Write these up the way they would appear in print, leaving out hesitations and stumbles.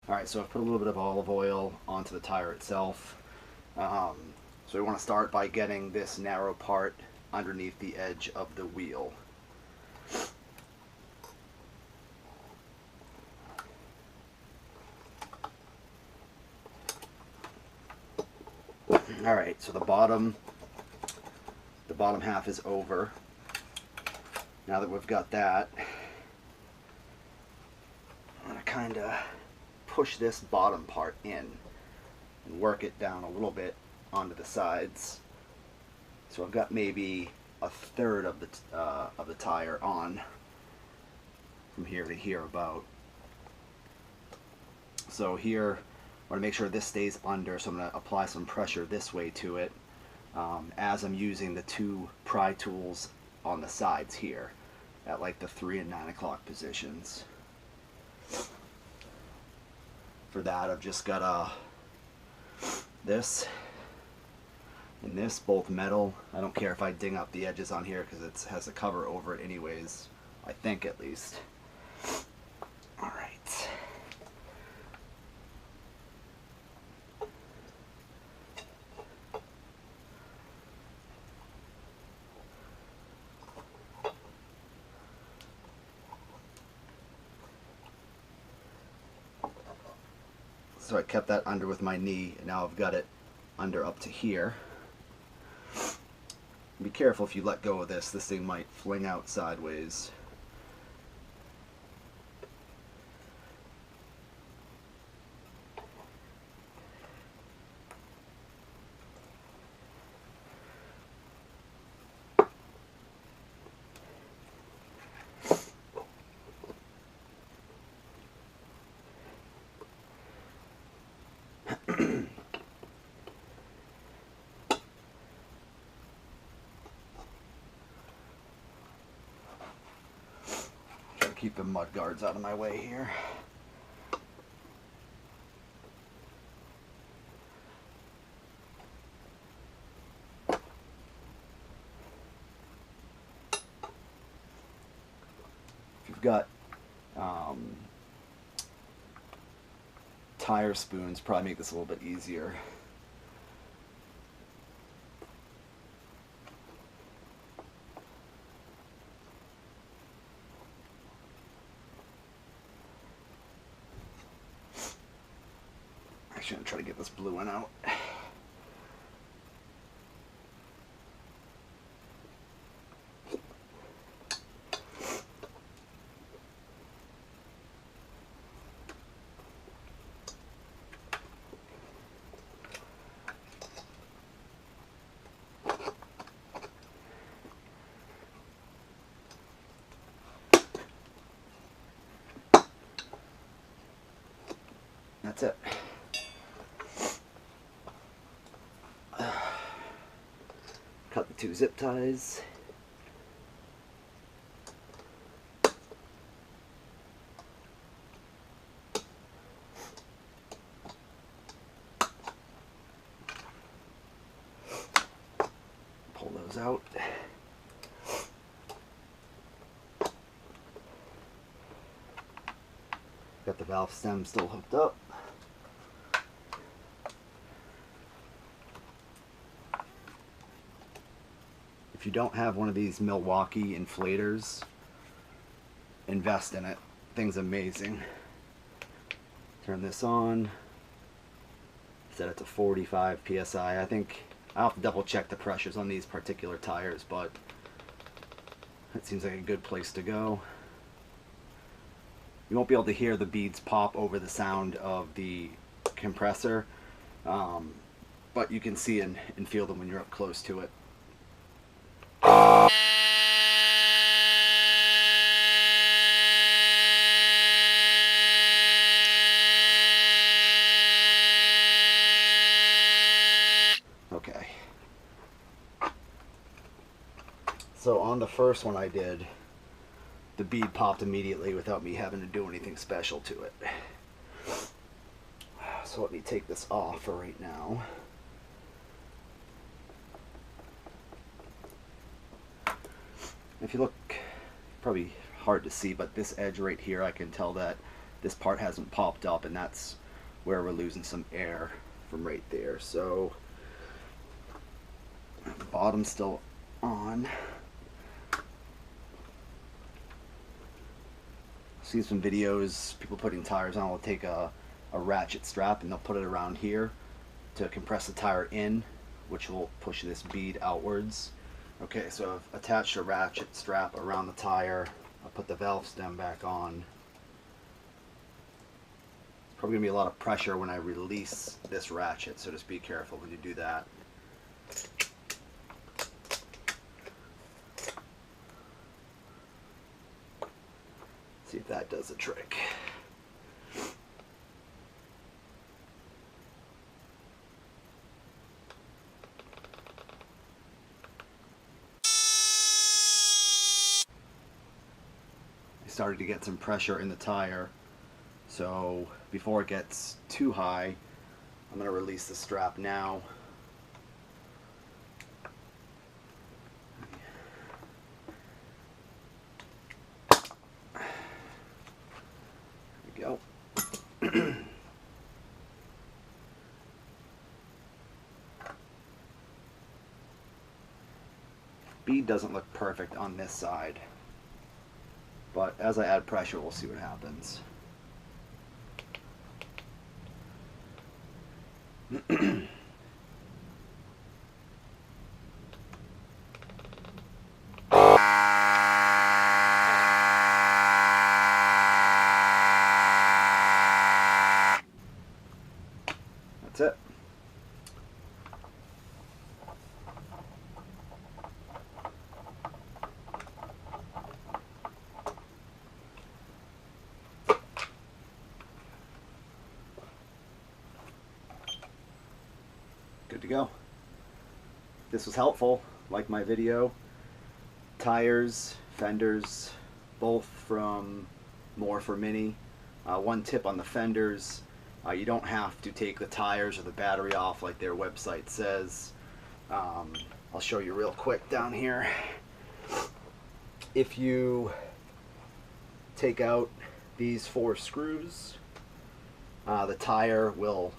Alright, so I've put a little bit of olive oil onto the tire itself. So we want to start by getting this narrow part underneath the edge of the wheel. Alright, so the bottom half is over. Now that we've got that, I'm going to kind of push this bottom part in and work it down a little bit onto the sides. So I've got maybe a third of the tire on from here to here about. So here, I want to make sure this stays under, so I'm going to apply some pressure this way to it as I'm using the two pry tools on the sides here at like the 3 and 9 o'clock positions. For that, I've just got this and this, both metal. I don't care if I ding up the edges on here because it has a cover over it anyways, I think at least. Alright. So I kept that under with my knee, and now I've got it under up to here. Be careful if you let go of this thing might fling out sideways. Keep the mud guards out of my way here. If you've got tire spoons, probably make this a little bit easier. Actually, I'm gonna try to get this blue one out. That's it. Cut the two zip ties. Pull those out. Got the valve stem still hooked up. If you don't have one of these Milwaukee inflators, invest in it. Thing's amazing. Turn this on. Set it to 45 psi. I think I'll have to double check the pressures on these particular tires, but that seems like a good place to go. You won't be able to hear the beads pop over the sound of the compressor, but you can see and feel them when you're up close to it. Okay. So on the first one I did, the bead popped immediately without me having to do anything special to it. So let me take this off for right now. If you look, probably hard to see, but this edge right here, I can tell that this part hasn't popped up, and that's where we're losing some air from right there. So the bottom's still on. See some videos, people putting tires on will take a ratchet strap and they'll put it around here to compress the tire in, which will push this bead outwards. Okay, so I've attached a ratchet strap around the tire. I'll put the valve stem back on. It's probably going to be a lot of pressure when I release this ratchet, so just be careful when you do that. See if that does the trick. I started to get some pressure in the tire, so before it gets too high, I'm going to release the strap now. There we go. Bead doesn't look perfect on this side, but as I add pressure, we'll see what happens. That's it. Good to go. If this was helpful, like my video. Tires, fenders, both from More4Mini. One tip on the fenders, you don't have to take the tires or the battery off like their website says. I'll show you real quick down here. If you take out these 4 screws, the tire will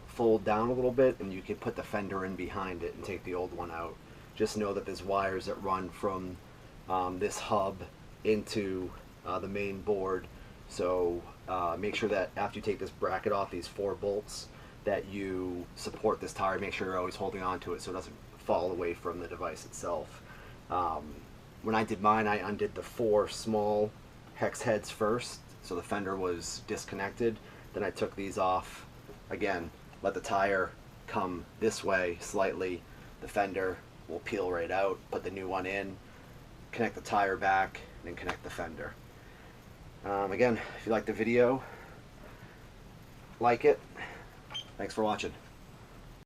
fold down a little bit and you can put the fender in behind it and take the old one out. Just know that there's wires that run from this hub into the main board, so make sure that after you take this bracket off, these 4 bolts, that you support this tire. Make sure you're always holding on to it so it doesn't fall away from the device itself. When I did mine, I undid the 4 small hex heads first, so the fender was disconnected. Then I took these off. Again, let the tire come this way slightly, the fender will peel right out, put the new one in, connect the tire back, and then connect the fender. Again, if you like the video, like it. Thanks for watching.